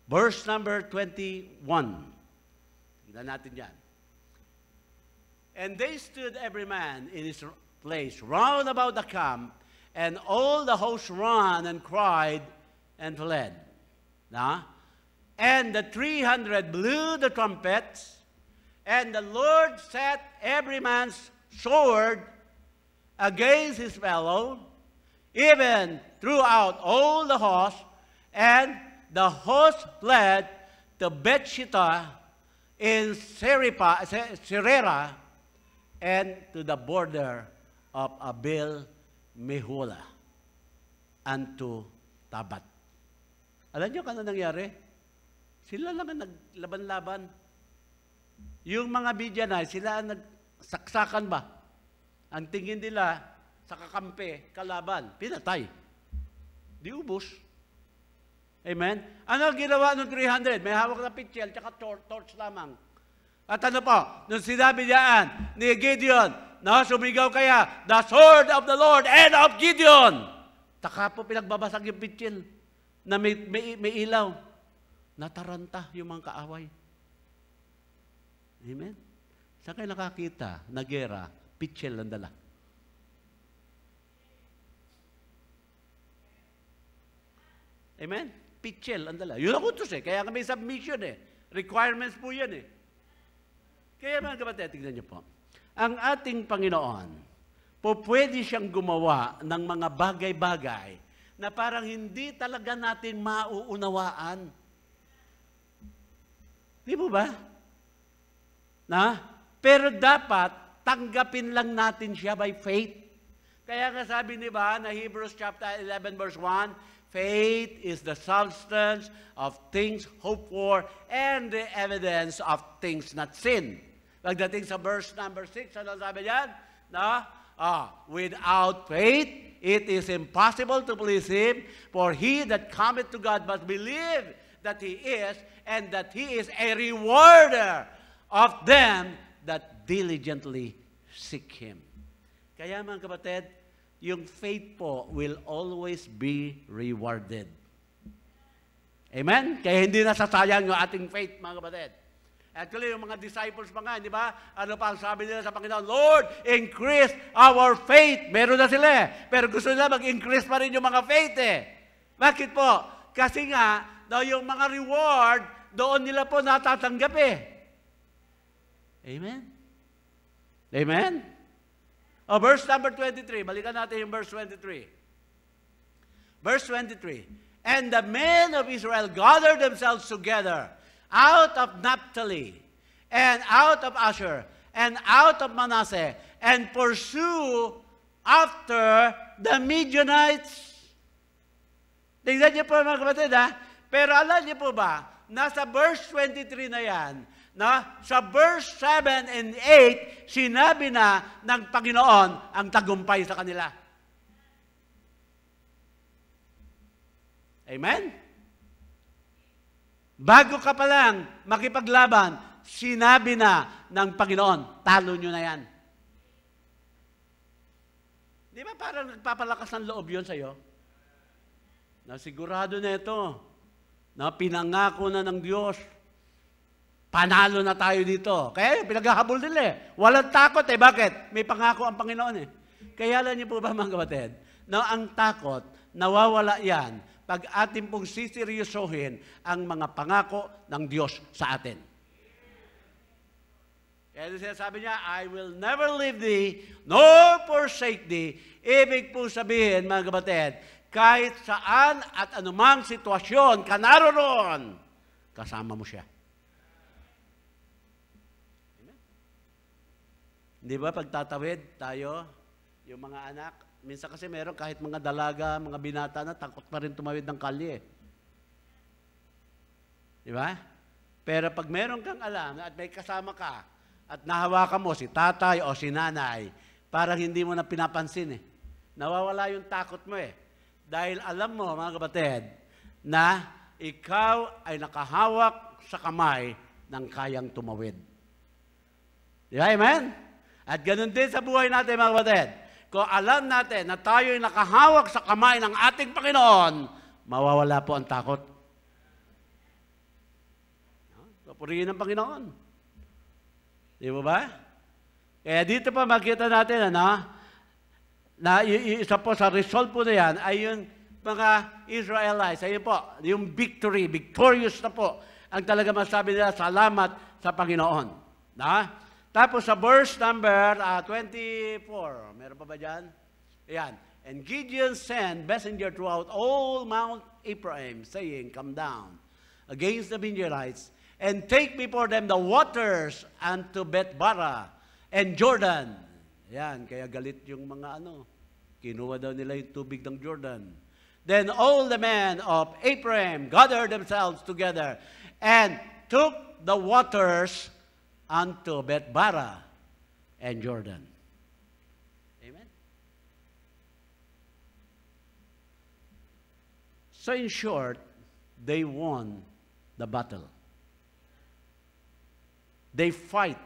Verse number 21. Tignan natin yan. And they stood every man in his place round about the camp, and all the host ran and cried and fled. And the 300 blew the trumpets, and the Lord set every man's sword against his fellow, even throughout all the host, and the host fled to Bethshittah in Serera, and to the border of Abel Meholah, unto Tabat. Alam niyo kung ano nangyari? Sila lang ang naglaban-laban. Yung mga Midianite, sila ang nagsaksakan ba? Ang tingin nila sa kakampi, kalaban, pinatay. Di ubos. Amen? Ano ang ginawa ng 300? May hawak na pitchel, tsaka torch lamang. At ano po? Nung sinabi niyaan ni Gideon, sumigaw kaya, the sword of the Lord and of Gideon. Taka po pinagbabasag yung pitchel na may ilaw. Nataranta yung mga kaaway. Amen? Saan kayo nakakita na gera, pitchel ang dala? Amen? Pitchel, ang dala. Yun ang utos eh. Kaya may submission eh. Requirements po yan eh. Kaya mga kapatid, tignan niyo po. Ang ating Panginoon, po pwede siyang gumawa ng mga bagay-bagay na parang hindi talaga natin mauunawaan. Di mo ba? Pero dapat tanggapin lang natin siya by faith. Kaya nga sabi ni ba na Hebrews chapter 11 verse 1, faith is the substance of things hoped for and the evidence of things not seen. Pagdating sa verse number 6, ano sabi yan? Without faith, it is impossible to please Him, for he that cometh to God must believe that He is, and that He is a rewarder of them that diligently seek Him. Kaya mga kapatid, yung faith po will always be rewarded. Amen? Kaya hindi nasasayang yung ating faith, mga kapatid. Actually, yung mga disciples pa nga, di ba? Ano pa ang sabi nila sa Panginoon? Lord, increase our faith. Meron na sila eh. Pero gusto nila mag-increase pa rin yung mga faith eh. Bakit po? Kasi nga, yung mga reward, doon nila po natatanggap eh. Amen? Amen? Verse number 23. Balikan natin yung verse 23. Verse 23. And the men of Israel gathered themselves together out of Naphtali, and out of Asher, and out of Manasseh, and pursue after the Midianites. Tingnan niyo po mga kapatid Pero alam niyo po ba, nasa verse 23 na yan, sa verse 7 and 8, sinabi na ng Panginoon ang tagumpay sa kanila. Amen? Bago ka pa lang makipaglaban, sinabi na ng Panginoon, talo nyo na yan. Di ba parang nagpapalakas ng loob yun sa'yo? Sigurado na ito, na pinangako na ng Diyos, panalo na tayo dito. Kaya pinaghahabol nila eh. Walang takot eh. Bakit? May pangako ang Panginoon eh. Kaya alam niyo po ba mga kapatid, na ang takot, nawawala yan pag atin pong siseryosohin ang mga pangako ng Diyos sa atin. Kaya sinasabi niya, I will never leave thee, nor forsake thee. Ibig po sabihin, mga kapatid, kahit saan at anumang sitwasyon ka naroon, kasama mo siya. Amen? Di ba pagtatawid tayo, yung mga anak, minsan kasi meron kahit mga dalaga, mga binata na, takot pa rin tumawid ng kalye. Di ba? Pero pag meron kang alam at may kasama ka at nahawakan mo si tatay o si nanay, parang hindi mo na pinapansin eh. Nawawala yung takot mo eh. Dahil alam mo, mga kapatid, na ikaw ay nakahawak sa kamay ng kayang tumawid. Di ba? Amen? At ganun din sa buhay natin, mga kapatid. Kung alam natin na tayo ay nakahawak sa kamay ng ating Panginoon, mawawala po ang takot. Papurihin ng Panginoon. Di ba ba? Kaya dito pa makita natin, na isa po sa result po na yan ay yung mga Israelites. Ayun po, yung victory, victorious na po ang talaga masabi nila, salamat sa Panginoon. Tapos sa verse number 24, meron pa ba dyan? Ayan. And Gideon sent messenger throughout all Mount Ephraim, saying, come down against the Midianites, and take before them the waters unto Beth-bara and Jordan. Ayan, kaya galit yung mga kinuha daw nila yung tubig ng Jordan. Then all the men of Ephraim gathered themselves together and took the waters unto Beth-bara and Jordan. Amen? So in short, they won the battle. They fight.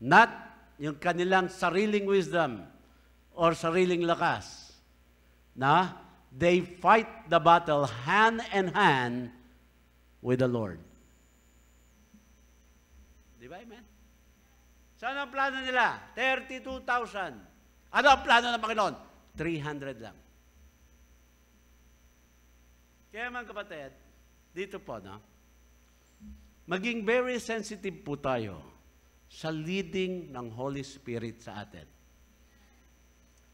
Not yung kanilang sariling wisdom or sariling lakas. They fight the battle hand in hand with the Lord. Di ba, amen? Saan ang plano nila? 32,000. Ano ang plano ng Panginoon? 300 lang. Kaya mga kapatid, dito po, no? Maging very sensitive po tayo sa leading ng Holy Spirit sa atin.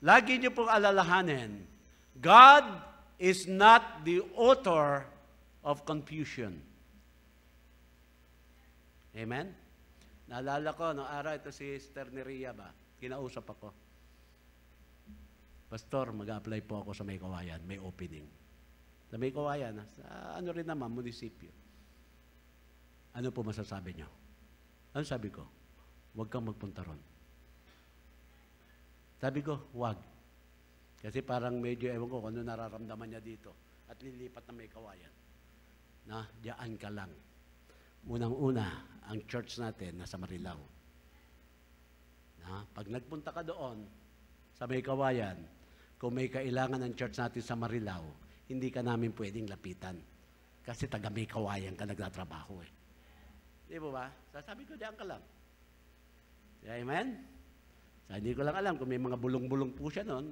Lagi niyo pong alalahanin, God is not the author of confusion. Amen? Naalala ko, noong araw, ito si Sister Neria ba? Kinausap ako. Pastor, mag-apply po ako sa May Kawayan, may opening. Sa May Kawayan, sa ano rin naman, munisipyo. Ano po masasabi niyo? Ano sabi ko? Huwag kang magpunta ron. Sabi ko, huwag. Kasi parang medyo, ewan ko kung ano nararamdaman niya dito. At lilipat na May Kawayan. Na, diyan ka lang. Unang-una, ang church natin nasa Marilao. Na, pag nagpunta ka doon, sa May Kawayan, kung may kailangan ng church natin sa Marilao, hindi ka namin pwedeng lapitan. Kasi taga May Kawayan ka nagtatrabaho eh. Di ba ba? Sasabi ko, diyan ka lang. Amen? So, hindi ko lang alam kung may mga bulong-bulong po siya noon.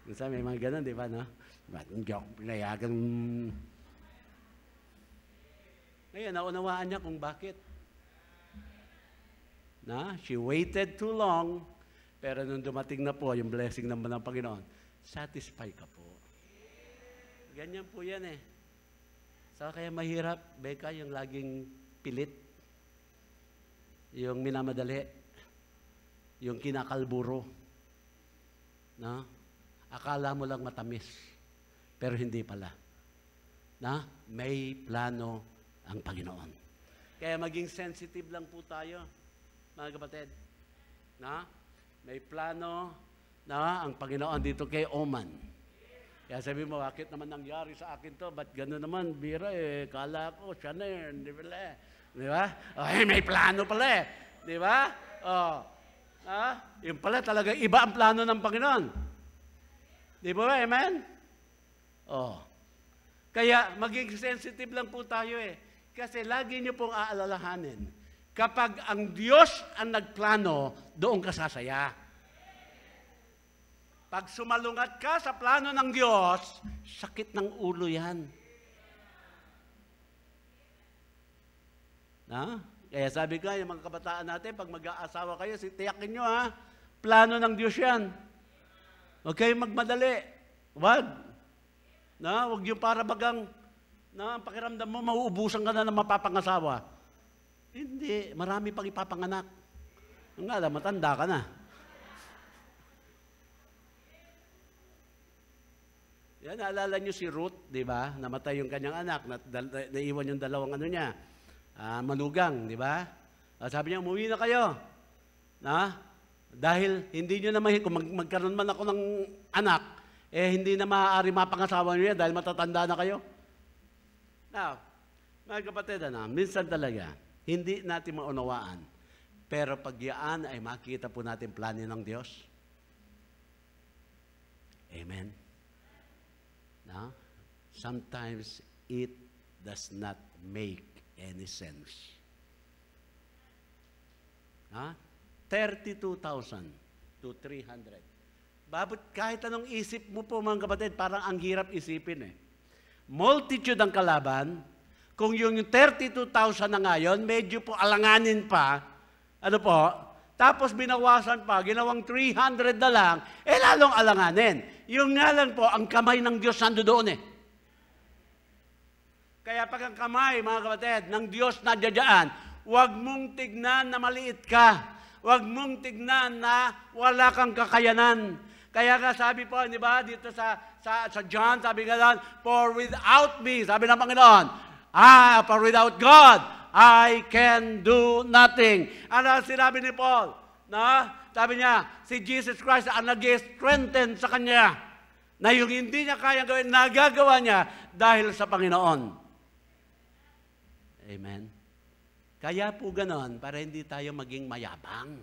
May mga ganun, di ba? No? Pinayagan. Ngayon, naunawaan niya kung bakit. She waited too long, pero nung dumating na po, yung blessing naman ng Panginoon, satisfy ka po. Ganyan po yan eh. So, kaya mahirap, Becca, yung laging pilit, yung minamadali, yung kinakalburo. No? Akala mo lang matamis, pero hindi pala. May plano ang Panginoon. Kaya maging sensitive lang po tayo, mga kapatid. May plano ang Panginoon dito kay Oman. Kaya sabi mo, bakit naman nangyari sa akin to? Ba't gano'n naman? Bira eh, kala ko, siya na eh, di ba? Di ba? May plano pala eh. Di ba? Yung pala talaga iba ang plano ng Panginoon. Di ba? Amen? Kaya maging sensitive lang po tayo eh. Kasi lagi niyo pong aalalahanin, kapag ang Diyos ang nagplano, doon ka sasaya. Pag sumalungat ka sa plano ng Diyos, sakit ng ulo yan. Kaya sabi ko, yung mga kabataan natin, pag mag-aasawa kayo, tiyakin nyo plano ng Diyos yan. Huwag kayong magmadali. Huwag. Huwag yung para bagang, pakiramdam mo, mauubusan ka na ng mapapangasawa. Hindi, marami pang ipapanganak. Nga lang, matanda ka na. Yan, naalala nyo si Ruth, di ba? Namatay yung kanyang anak, naiwan yung dalawang niya, manugang, di ba? Sabi niya, umuwi na kayo. Dahil hindi nyo na kung magkaroon man ako ng anak, hindi na maaari mapangasawa nyo yan dahil matatanda na kayo. Now, mga kapatid, minsan talaga, hindi natin maunawaan. Pero pag yaan ay makita po natin plano ng Diyos. Amen? Sometimes it does not make any sense. 32,000 to 300. Babot kahit anong isip mo po mga kapatid, parang ang hirap isipin eh. Multitude ang kalaban. Kung yung 32,000 na ngayon, medyo po alanganin pa, tapos binawasan pa, ginawang 300 na lang, lalong alanganin. Yung nga lang po, ang kamay ng Diyos nando doon eh. Kaya pag ang kamay, mga kapatid, ng Diyos nandiyan, huwag mong tignan na maliit ka. Huwag mong tignan na wala kang kakayanan. Kaya nga sabi po, di ba, dito sa John, sabi nga lang, for without me, sabi ng Panginoon, for without God, I can do nothing. Ano sinabi ni Paul? Sabi niya, si Jesus Christ ang nag-strengthen sa kanya na yung hindi niya kayang gawin, nagagawa niya dahil sa Panginoon. Amen? Kaya po ganon, para hindi tayo maging mayabang.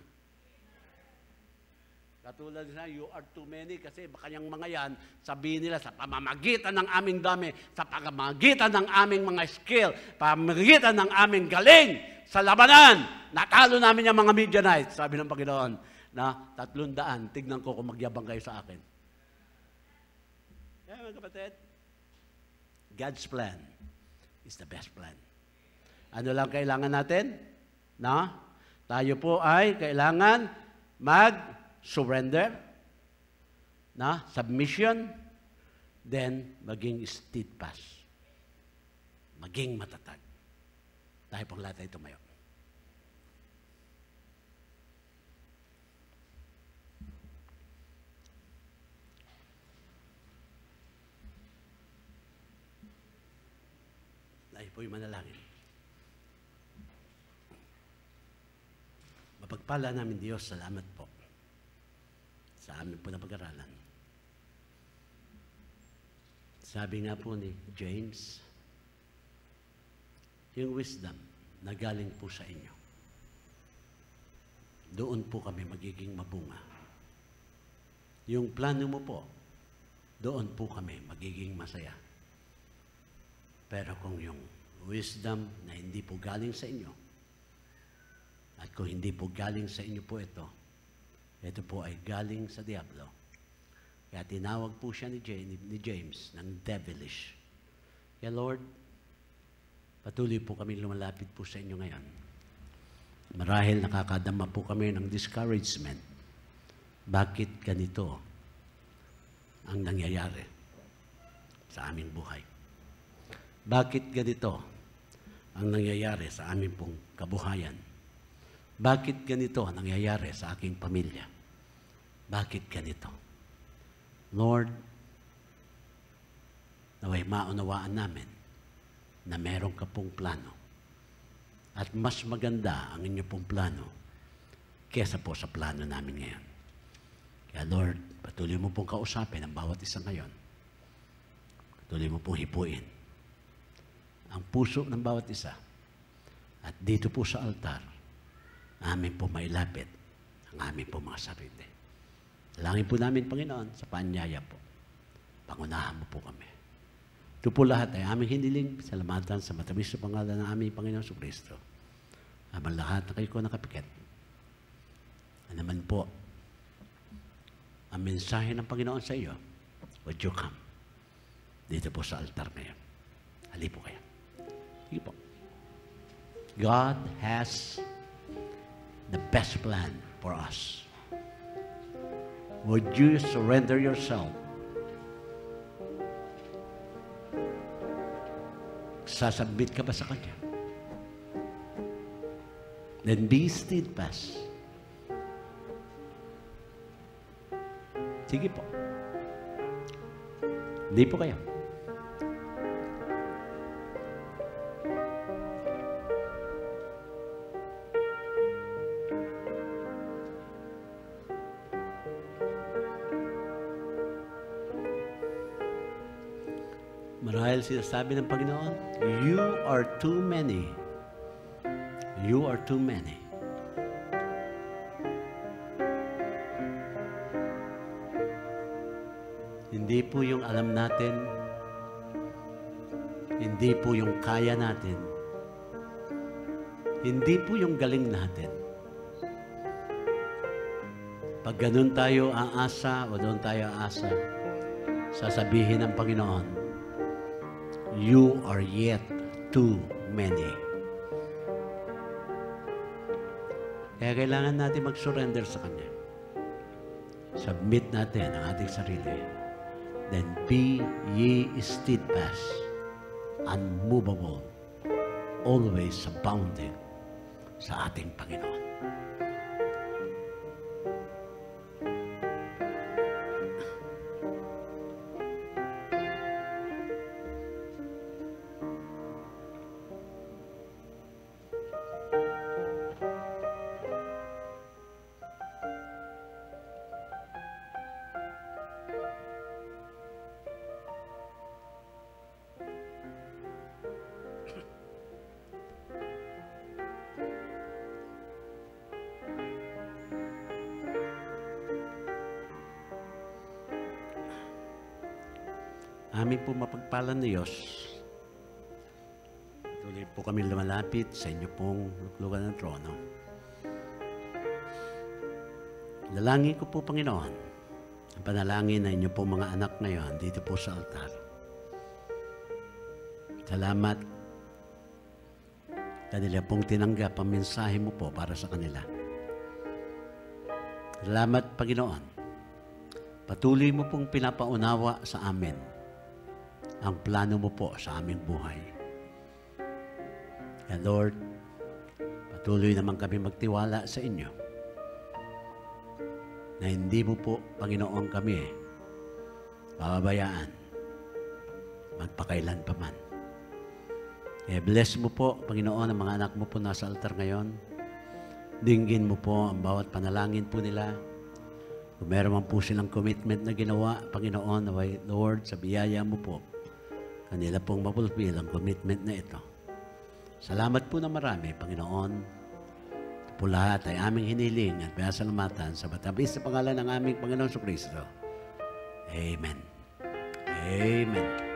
Katulad na, you are too many kasi kanyang mga yan, sabihin nila sa pamamagitan ng aming dami, sa pamamagitan ng aming mga skill, pamamagitan ng aming galing sa labanan, natalo namin yung mga Midianites, sabi ng Panginoon, na 300, tignan ko kung magyabang kayo sa akin. Kaya mga kapatid? God's plan is the best plan. Ano lang kailangan natin? No? Tayo po ay kailangan mag-surrender, no? Submission, then maging steadfast. Maging matatag. Tayo pong lahat ay tumayo. Tayo po'y manalangin. Mapagpala namin Diyos, salamat po sa amin po na pag-aralan. Sabi nga po ni James, yung wisdom na galing po sa inyo, doon po kami magiging mabunga. Yung plano mo po, doon po kami magiging masaya. Pero kung yung wisdom na hindi po galing sa inyo, at kung hindi po galing sa inyo po ito po ay galing sa diablo. Kaya tinawag po siya ni James ng devilish. Kaya Lord, patuloy po kami lumalapit po sa inyo ngayon. Marahil nakakadama po kami ng discouragement. Bakit ganito ang nangyayari sa aming buhay? Bakit ganito ang nangyayari sa aming pong kabuhayan? Bakit ganito ang nangyayari sa aking pamilya? Bakit ganito? Lord, naway maunawaan namin na meron ka pong plano. At mas maganda ang inyo pong plano kesa po sa plano namin ngayon. Kaya Lord, patuloy mo pong kausapin ang bawat isa ngayon. Patuloy mo pong hipuin ang puso ng bawat isa. At dito po sa altar, amin po mailapit ang amin po mga sarili. Dalangin po namin, Panginoon, sa paanyaya po. Pangunahan mo po kami. Ito po lahat ay aming hiniling, salamatan sa matamis na pangalan ng aming Panginoon sa Kristo. Amang lahat na kayo ko nakapikit. Ano naman po, ang mensahe ng Panginoon sa iyo, would you come? Dito po sa altar ngayon. Hali po kayo. Sige po. God has the best plan for us. Would you surrender yourself? Sasabit ka ba sa Kanya? Then be steadfast. Sige po. Hindi po kayo. Marahil sinasabi ng Panginoon, you are too many. You are too many. Hindi po yung alam natin, hindi po yung kaya natin, hindi po yung galing natin. Pag ganun tayo aasa o doon tayo aasa, sasabihin ng Panginoon, you are yet too many. Kaya kailangan natin mag-surrender sa Kanya. Submit natin ang ating sarili. Then be ye steadfast, unmovable, always abounding sa ating Panginoon. Amin po mapagpalan na Diyos. Tuloy po kami lumalapit sa inyo pong luklukan ng trono. Dalangin ko po, Panginoon, ang panalangin na inyo pong mga anak ngayon dito po sa altar. Salamat. Kanila pong tinanggap ang mensahe mo po para sa kanila. Salamat, Panginoon. Patuloy mo pong pinapaunawa sa amin ang plano mo po sa aming buhay. Kaya Lord, patuloy naman kami magtiwala sa inyo na hindi mo po, Panginoon, kami pababayaan magpakailan pa man. Kaya bless mo po, Panginoon, ang mga anak mo po nasa altar ngayon. Dinggin mo po ang bawat panalangin po nila. Kung meron man po silang commitment na ginawa, Panginoon, naway, Lord, sa biyaya mo po, kanila pong mapulpil ang commitment na ito. Salamat po na marami, Panginoon. Ito po lahat ay aming hiniling at pasalamatan sa matabis sa pangalan ng aming Panginoon Kristo. Amen. Amen.